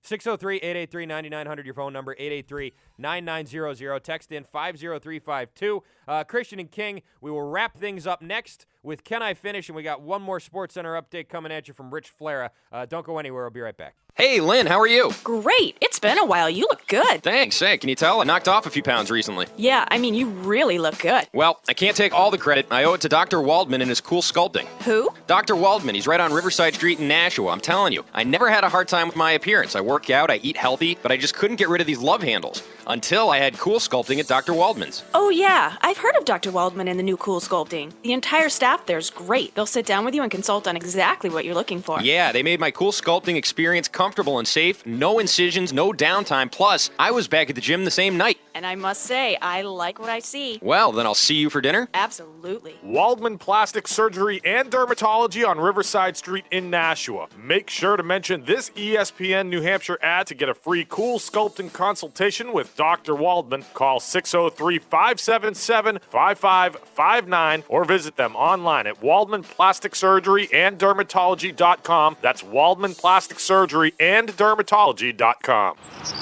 603-883-9900, your phone number, 883-9900. Text in 50352. Christian and King, we will wrap things up next with Can I Finish? And we got one more SportsCenter update coming at you from Rich Flera. Don't go anywhere. I'll be right back. Hey, Lynn, how are you? Great. It's been a while. You look good. Thanks. Hey, can you tell? I knocked off a few pounds recently. Yeah, I mean, you really look good. Well, I can't take all the credit. I owe it to Dr. Waldman and his cool sculpting. Who? Dr. Waldman. He's right on Riverside Street in Nashua. I'm telling you, I never had a hard time with my appearance. I work out, I eat healthy, but I just couldn't get rid of these love handles until I had cool sculpting at Dr. Waldman's. Oh, yeah. I've heard of Dr. Waldman and the new cool sculpting. The entire staff there's great. They'll sit down with you and consult on exactly what you're looking for. Yeah, they made my cool sculpting experience comfortable comfortable and safe, no incisions, no downtime. Plus, I was back at the gym the same night. And I must say, I like what I see. Well, then I'll see you for dinner. Absolutely. Waldman Plastic Surgery and Dermatology on Riverside Street in Nashua. Make sure to mention this ESPN New Hampshire ad to get a free cool sculpting consultation with Dr. Waldman. Call 603-577-5559 or visit them online at Waldman Plastic Surgery and Dermatology.com. That's Waldman Plastic Surgery and Dermatology.com.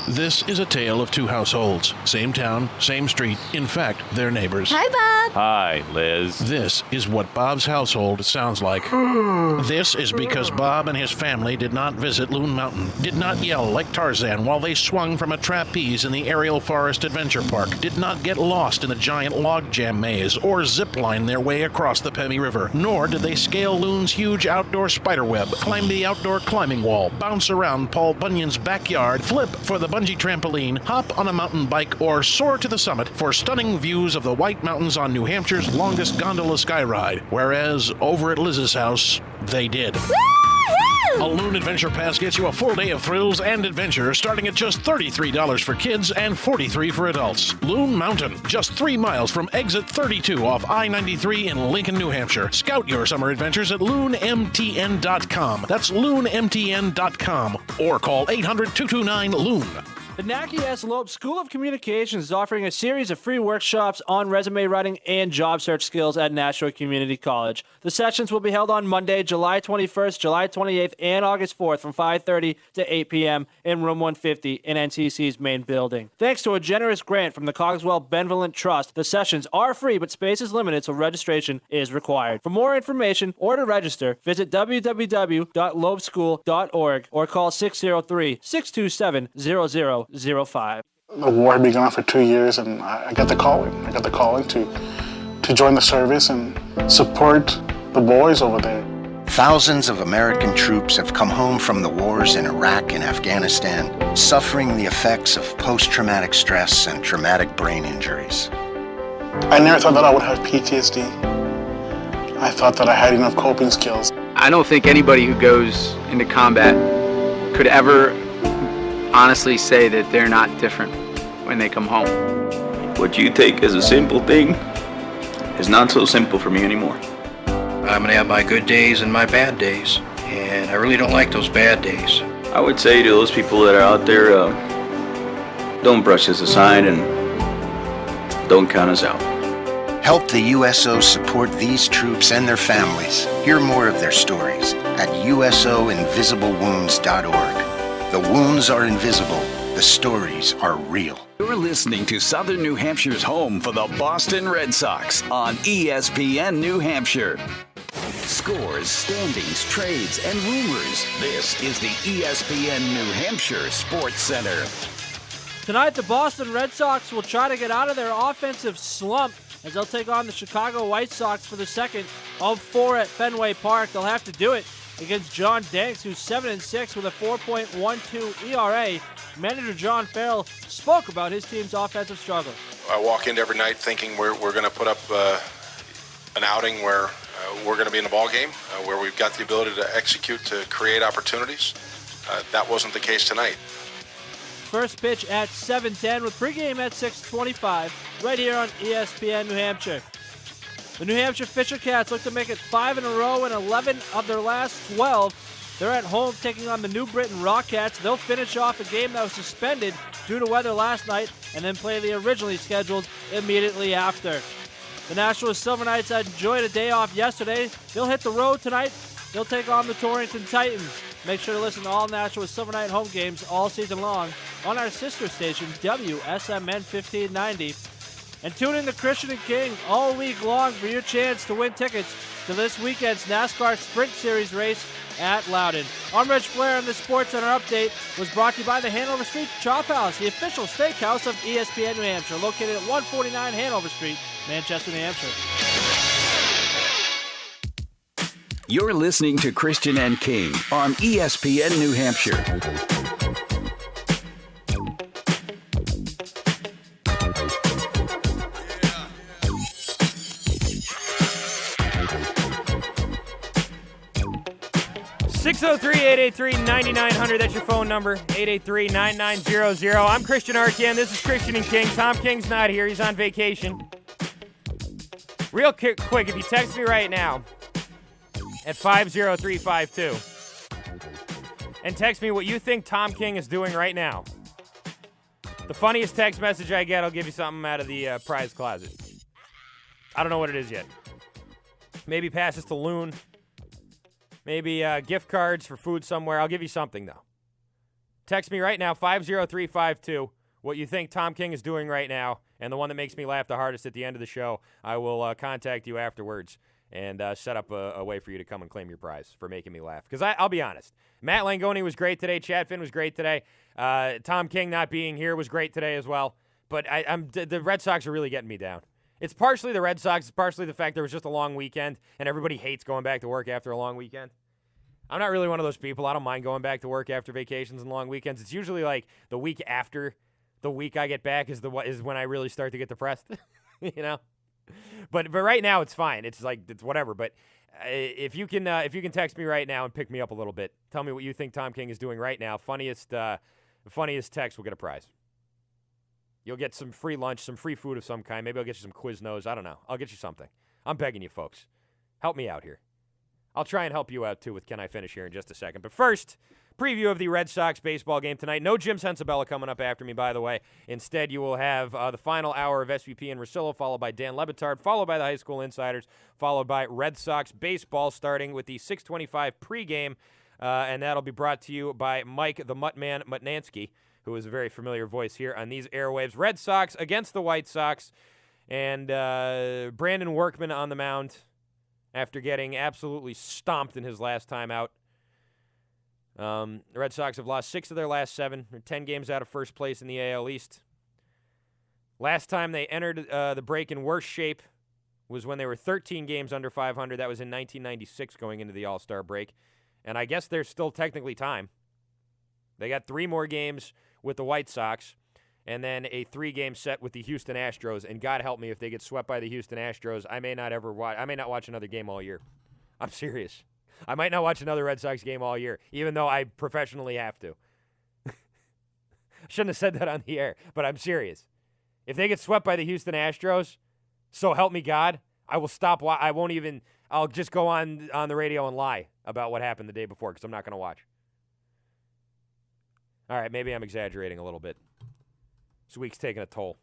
This is a tale of two households. Same town, same street. In fact, they're neighbors. Hi, Bob. Hi, Liz. This is what Bob's household sounds like. This is because Bob and his family did not visit Loon Mountain, did not yell like Tarzan while they swung from a trapeze in the Aerial Forest Adventure Park, did not get lost in the giant log jam maze or zipline their way across the Pemmy River, nor did they scale Loon's huge outdoor spiderweb, climb the outdoor climbing wall, bounce around Paul Bunyan's backyard, flip for the bungee trampoline, hop on a mountain bike, or soar to the summit for stunning views of the White Mountains on New Hampshire's longest gondola sky ride. Whereas over at Liz's house, they did. A Loon Adventure Pass gets you a full day of thrills and adventure starting at just $33 for kids and $43 for adults. Loon Mountain, just 3 miles from exit 32 off I-93 in Lincoln, New Hampshire. Scout your summer adventures at loonmtn.com. That's loonmtn.com. Or call 800-229-LOON. The NACI S. Loeb School of Communications is offering a series of free workshops on resume writing and job search skills at Nashua Community College. The sessions will be held on Monday, July 21st, July 28th, and August 4th from 5:30 to 8 p.m. in Room 150 in NCC's main building. Thanks to a generous grant from the Cogswell Benevolent Trust, the sessions are free, but space is limited, so registration is required. For more information or to register, visit www.loebschool.org or call 603-627-0005. The war had been going on for 2 years, and I got the calling. I got the calling to join the service and support the boys over there. Thousands of American troops have come home from the wars in Iraq and Afghanistan, suffering the effects of post-traumatic stress and traumatic brain injuries. I never thought that I would have PTSD. I thought that I had enough coping skills. I don't think anybody who goes into combat could ever honestly say that they're not different when they come home. What you take as a simple thing is not so simple for me anymore. I'm gonna have my good days and my bad days, and I really don't like those bad days. I would say to those people that are out there, don't brush us aside and don't count us out. Help the USO support these troops and their families. Hear more of their stories at usoinvisiblewounds.org. The wounds are invisible. The stories are real. You're listening to Southern New Hampshire's home for the Boston Red Sox on ESPN New Hampshire. Scores, standings, trades, and rumors. This is the ESPN New Hampshire Sports Center. Tonight, the Boston Red Sox will try to get out of their offensive slump as they'll take on the Chicago White Sox for the second of 4 at Fenway Park. They'll have to do it against John Danks, who's 7-6 with a 4.12 ERA. Manager John Farrell spoke about his team's offensive struggles. I walk in every night thinking we're going to put up an outing where we're going to be in the ball game, where we've got the ability to execute, to create opportunities. That wasn't the case tonight. First pitch at 7:10 with pregame at 6:25 right here on ESPN New Hampshire. The New Hampshire Fisher Cats look to make it 5 in a row and 11 of their last 12. They're at home taking on the New Britain Rockets. They'll finish off a game that was suspended due to weather last night and then play the originally scheduled immediately after. The Nashua Silver Knights had enjoyed a day off yesterday. They'll hit the road tonight. They'll take on the Torrington Titans. Make sure to listen to all Nashua Silver Knight home games all season long on our sister station, WSMN 1590. And tune in to Christian and King all week long for your chance to win tickets to this weekend's NASCAR Sprint Series race at Loudon. I'm Rich Flair, and the Sports Center update was brought to you by the Hanover Street Chop House, the official steakhouse of ESPN New Hampshire, located at 149 Hanover Street, Manchester, New Hampshire. You're listening to Christian and King on ESPN New Hampshire. 603-883-9900. That's your phone number, 883-9900. I'm Christian Arcand. This is Christian and King. Tom King's not here. He's on vacation. Real quick, if you text me right now at 50352 and text me what you think Tom King is doing right now, the funniest text message I get, I'll give you something out of the prize closet. I don't know what it is yet. Maybe passes to Loon. Maybe gift cards for food somewhere. I'll give you something, though. Text me right now, 50352, what you think Tom King is doing right now, and the one that makes me laugh the hardest at the end of the show. I will contact you afterwards and set up a way for you to come and claim your prize for making me laugh. Because I'll be honest, Matt Langoni was great today. Chad Finn was great today. Tom King not being here was great today as well. But the Red Sox are really getting me down. It's partially the Red Sox. It's partially the fact there was just a long weekend, and everybody hates going back to work after a long weekend. I'm not really one of those people. I don't mind going back to work after vacations and long weekends. It's usually like the week after the week I get back is when I really start to get depressed, you know. But right now it's fine. It's like it's whatever. But if you can text me right now and pick me up a little bit, tell me what you think Tom King is doing right now. Funniest text will get a prize. You'll get some free lunch, some free food of some kind. Maybe I'll get you some Quiznos. I don't know. I'll get you something. I'm begging you, folks. Help me out here. I'll try and help you out, too, with Can I Finish here in just a second. But first, preview of the Red Sox baseball game tonight. No Jim Sensabella coming up after me, by the way. Instead, you will have the final hour of SVP and Rosillo, followed by Dan Lebitard, followed by the High School Insiders, followed by Red Sox baseball, starting with the 6:25 pregame. And that'll be brought to you by Mike the Muttman Mutnansky, who is a very familiar voice here on these airwaves. Red Sox against the White Sox, and Brandon Workman on the mound after getting absolutely stomped in his last time out. The Red Sox have lost 6 of their last 7. They're 10 games out of first place in the AL East. Last time they entered the break in worse shape was when they were 13 games under 500. That was in 1996 going into the All-Star break. And I guess there's still technically time. They got 3 more games with the White Sox, and then a 3-game set with the Houston Astros. And God help me if they get swept by the Houston Astros, I may not watch another game all year. I'm serious. I might not watch another Red Sox game all year, even though I professionally have to. Shouldn't have said that on the air, but I'm serious. If they get swept by the Houston Astros, so help me God, I will stop. I'll just go on the radio and lie about what happened the day before because I'm not going to watch. All right, maybe I'm exaggerating a little bit. This week's taking a toll.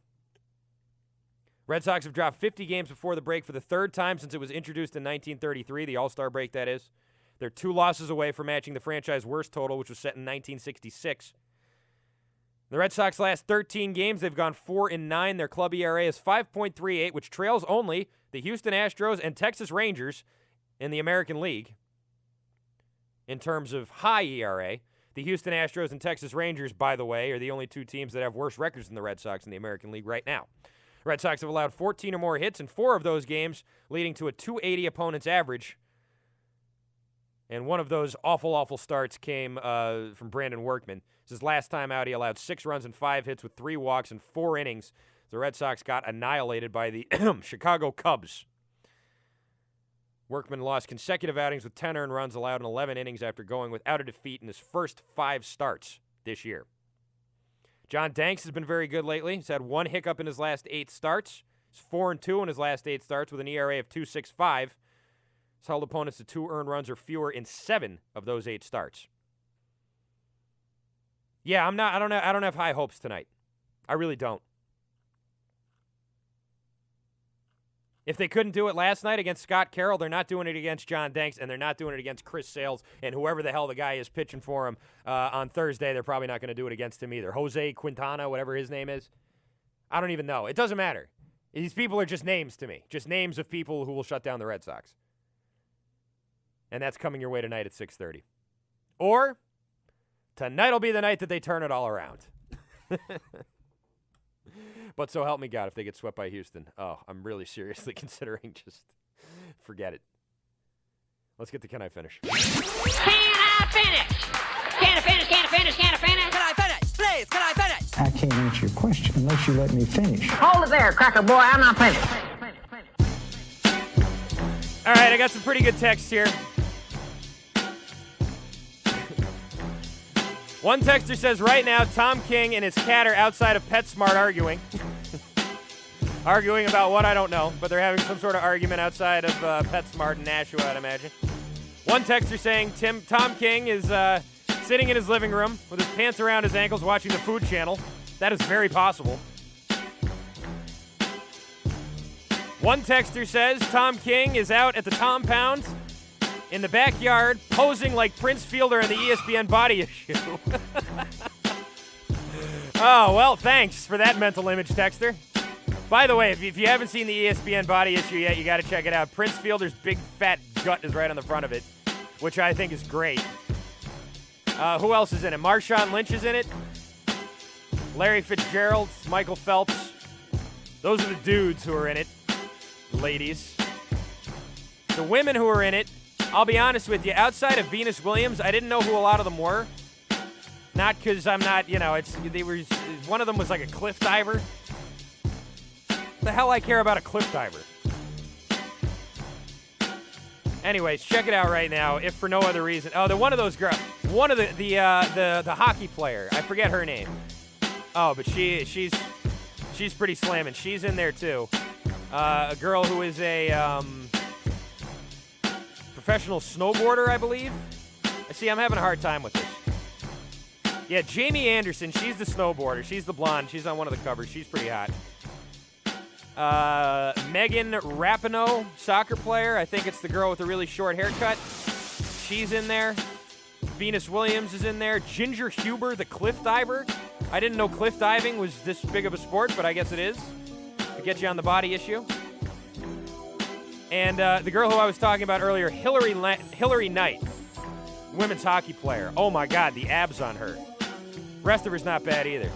Red Sox have dropped 50 games before the break for the 3rd time since it was introduced in 1933, the All-Star break, that is. They're 2 losses away from matching the franchise worst total, which was set in 1966. The Red Sox last 13 games, they've gone 4-9. Their club ERA is 5.38, which trails only the Houston Astros and Texas Rangers in the American League. In terms of high ERA, the Houston Astros and Texas Rangers, by the way, are the only 2 teams that have worse records than the Red Sox in the American League right now. Red Sox have allowed 14 or more hits in 4 of those games, leading to a .280 opponent's average. And one of those awful starts came from Brandon Workman. His last time out, he allowed 6 runs and 5 hits with 3 walks in 4 innings. The Red Sox got annihilated by the Chicago Cubs. Workman lost consecutive outings with 10 earned runs allowed in 11 innings after going without a defeat in his first 5 starts this year. John Danks has been very good lately. He's had 1 hiccup in his last 8 starts. He's 4-2 in his last 8 starts with an ERA of 2.65. He's held opponents to 2 earned runs or fewer in 7 of those 8 starts. Yeah, I don't have high hopes tonight. I really don't. If they couldn't do it last night against Scott Carroll, they're not doing it against John Danks, and they're not doing it against Chris Sales, and whoever the hell the guy is pitching for him on Thursday, they're probably not going to do it against him either. Jose Quintana, whatever his name is. I don't even know. It doesn't matter. These people are just names to me, just names of people who will shut down the Red Sox. And that's coming your way tonight at 6:30. Or tonight will be the night that they turn it all around. But so help me God, if they get swept by Houston, I'm really seriously considering just forget it. Let's get to Can I Finish? Can I finish? Can I finish? Can I finish? Can I finish? Can I finish? Please, can I finish? I can't answer your question unless you let me finish. Hold it there, cracker boy. I'm not finished. All right, I got some pretty good texts here. One texter says right now Tom King and his cat are outside of PetSmart arguing. Arguing about what, I don't know, but they're having some sort of argument outside of PetSmart in Nashua, I'd imagine. One texter saying Tom King is sitting in his living room with his pants around his ankles watching the Food Channel. That is very possible. One texter says Tom King is out at the Tompound in the backyard posing like Prince Fielder in the ESPN body issue. Oh, well, thanks for that mental image, texter. By the way, if you haven't seen the ESPN body issue yet, you got to check it out. Prince Fielder's big fat gut is right on the front of it, which I think is great. Who else is in it? Marshawn Lynch is in it. Larry Fitzgerald, Michael Phelps. Those are the dudes who are in it. Ladies. The women who are in it, I'll be honest with you, outside of Venus Williams, I didn't know who a lot of them were. Not because I'm not, one of them was like a cliff diver. The hell I care about a cliff diver? Anyways, check it out right now, if for no other reason. Oh, one of those girls. One of the hockey player. I forget her name. Oh, but she's pretty slamming. She's in there too. A girl who is a professional snowboarder, I believe. See, I'm having a hard time with this. Yeah, Jamie Anderson. She's the snowboarder. She's the blonde. She's on one of the covers. She's pretty hot. Megan Rapinoe, soccer player. I think it's the girl with the really short haircut. She's in there. Venus Williams is in there. Ginger Huber, the cliff diver. I didn't know cliff diving was this big of a sport, but I guess it is. To get you on the body issue. And the girl who I was talking about earlier, Hillary Knight, women's hockey player. Oh my God, the abs on her. Rest of her's not bad either.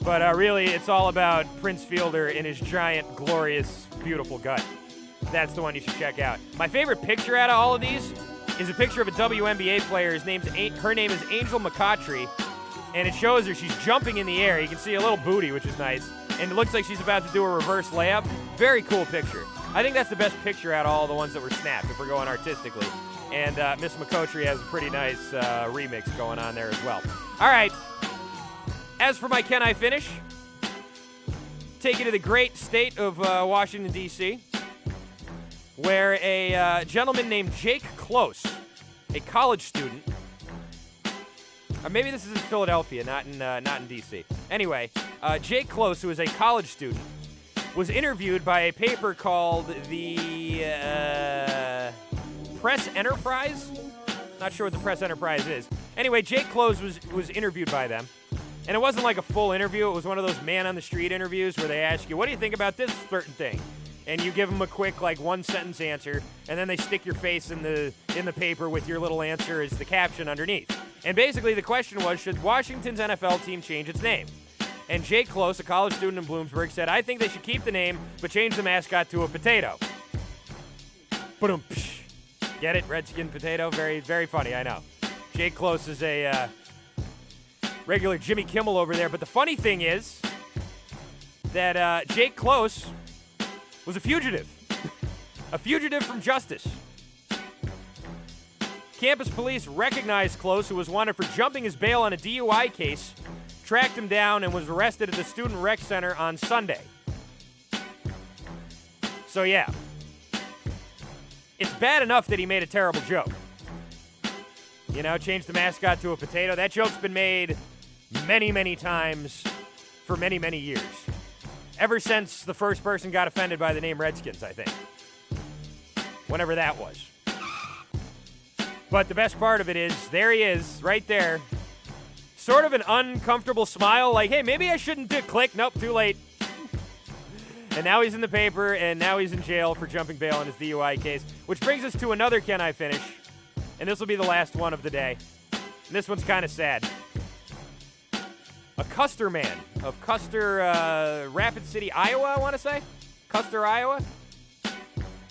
But really, it's all about Prince Fielder in his giant, glorious, beautiful gut. That's the one you should check out. My favorite picture out of all of these is a picture of a WNBA player. Her name is Angel McCautry, and it shows her. She's jumping in the air. You can see a little booty, which is nice. And it looks like she's about to do a reverse layup. Very cool picture. I think that's the best picture out of all the ones that were snapped, if we're going artistically. And Miss McCautry has a pretty nice remix going on there as well. All right. As for my Can I Finish, take you to the great state of Washington, D.C., where a gentleman named Jake Close, a college student, or maybe this is in Philadelphia, not in D.C. Anyway, Jake Close, who is a college student, was interviewed by a paper called the Press Enterprise. Not sure what the Press Enterprise is. Anyway, Jake Close was interviewed by them. And it wasn't like a full interview. It was one of those man-on-the-street interviews where they ask you, what do you think about this certain thing? And you give them a quick, one-sentence answer, and then they stick your face in the paper with your little answer as the caption underneath. And basically the question was, should Washington's NFL team change its name? And Jake Close, a college student in Bloomsburg, said, I think they should keep the name, but change the mascot to a potato. Ba-dum, psh. Get it? Redskin potato? Very, very funny, I know. Jake Close is a regular Jimmy Kimmel over there. But the funny thing is that Jake Close was a fugitive. A fugitive from justice. Campus police recognized Close, who was wanted for jumping his bail on a DUI case, tracked him down, and was arrested at the Student Rec Center on Sunday. So yeah. It's bad enough that he made a terrible joke. You know, change the mascot to a potato. That joke's been made many, many times for many, many years. Ever since the first person got offended by the name Redskins, I think. Whenever that was. But the best part of it is, there he is, right there. Sort of an uncomfortable smile, like, hey, maybe I shouldn't do click. Nope, too late. And now he's in the paper, and now he's in jail for jumping bail on his DUI case. Which brings us to another Can I Finish? And this will be the last one of the day. And this one's kind of sad. A Custer man of Custer, Rapid City, Iowa, I want to say? Custer, Iowa?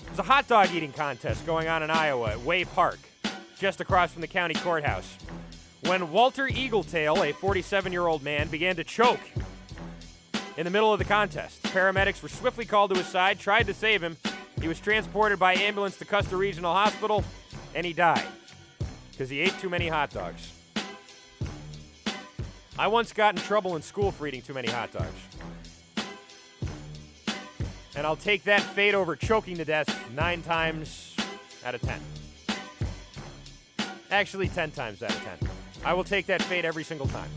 There's a hot dog eating contest going on in Iowa at Way Park, just across from the county courthouse, when Walter Eagletail, a 47-year-old man, began to choke in the middle of the contest. Paramedics were swiftly called to his side, tried to save him. He was transported by ambulance to Custer Regional Hospital, and he died because he ate too many hot dogs. I once got in trouble in school for eating too many hot dogs. And I'll take that fate over choking to death 9 times out of 10. Actually, 10 times out of 10. I will take that fate every single time.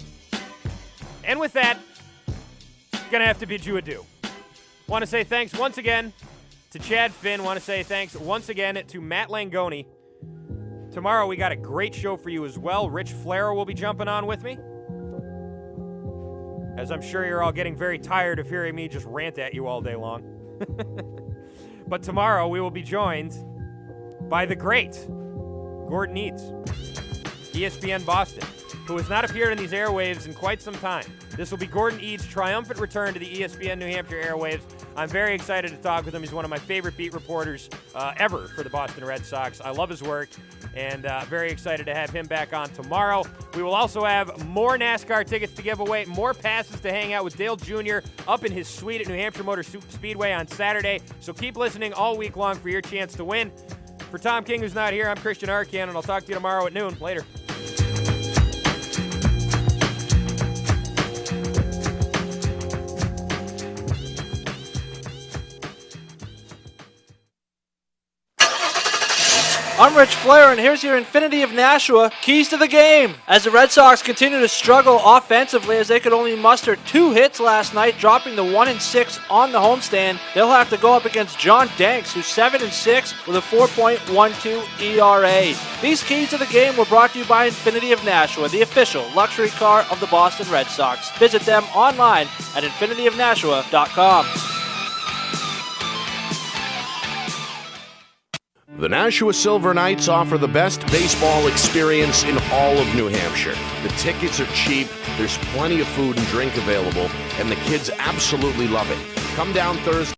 And with that, gonna have to bid you adieu. Want to say thanks once again to Chad Finn. Want to say thanks once again to Matt Langoni. Tomorrow we got a great show for you as well. Rich Flair will be jumping on with me. As I'm sure you're all getting very tired of hearing me just rant at you all day long. But tomorrow we will be joined by the great Gordon Eads, ESPN Boston, who has not appeared on these airwaves in quite some time. This will be Gordon Eads' triumphant return to the ESPN New Hampshire airwaves. I'm very excited to talk with him. He's one of my favorite beat reporters ever for the Boston Red Sox. I love his work, and very excited to have him back on tomorrow. We will also have more NASCAR tickets to give away, more passes to hang out with Dale Jr. up in his suite at New Hampshire Motor Speedway on Saturday. So keep listening all week long for your chance to win. For Tom King, who's not here, I'm Christian Arcand, and I'll talk to you tomorrow at noon. Later. I'm Rich Flair, and here's your Infinity of Nashua keys to the game. As the Red Sox continue to struggle offensively as they could only muster 2 hits last night, dropping to 1-6 on the homestand, they'll have to go up against John Danks, who's 7-6 with a 4.12 ERA. These keys to the game were brought to you by Infinity of Nashua, the official luxury car of the Boston Red Sox. Visit them online at infinityofnashua.com. The Nashua Silver Knights offer the best baseball experience in all of New Hampshire. The tickets are cheap, there's plenty of food and drink available, and the kids absolutely love it. Come down Thursday.